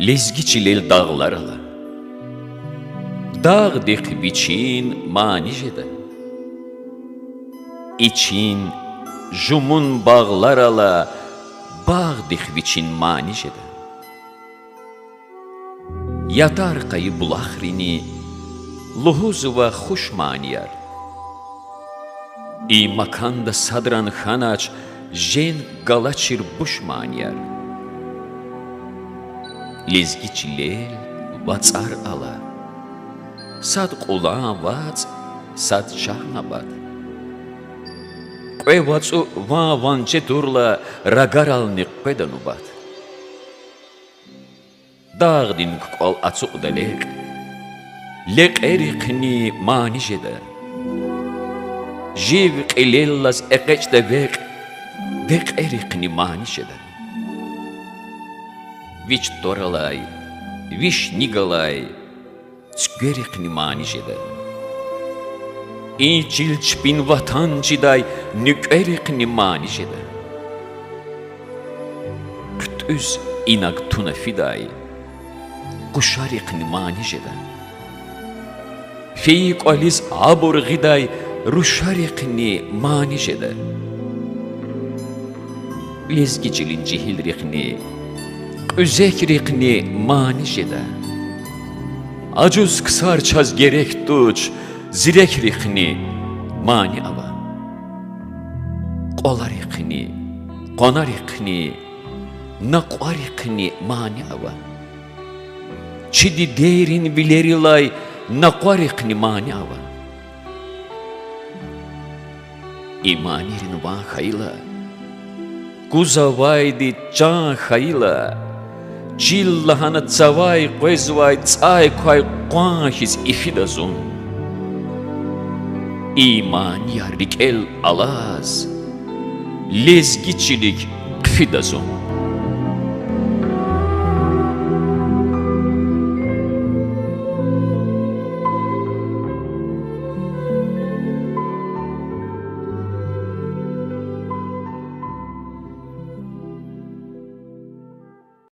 lezgiçilel dağlar ala. Dağ dek biçin mani jeda. İçin jumun bağlar ala, bağ dek biçin mani jeda. Yatar kayı bulahrini, luhuz ve huş maniyar. İ makanda sadran hanaç, jen galaçir buş maniyar. Lezgiçilel vatsar ala. Sad qula vats, sad şahnabad. Qe vatsu va vanche durla ragaral niqpedanubat. Dağdin qal atsu dalek. Lek eriqni mani jeda. Jiv qilellas eqeç devek. Dek eriqni mani jeda. Vich toralay, vish nigalay. Çgeriqni mani jeda. İçil çpin vatan ciday nükeriqni mani jeda. Kütüz inak tuna fiday. Kuşariqni mani jeda. Feyik aliz abur giday ruşariqni mani jeda. Lezgicilin cihilriqni, üzekriqni mani jeda. Acuz kısar çaz gerek tuç, zirekriqni mani ava. Qolariqni, qonariqni, naqwariqni mani ava. Çidi derin vilerilay, naqwariqni mani ava. İmanirin va khayla, kuzavaydi can khayla. Чиллахана цавай қойзвай цай қой қуанхиз ифидазун. İman yarrik el alaz, lezgiçilik qfidazun.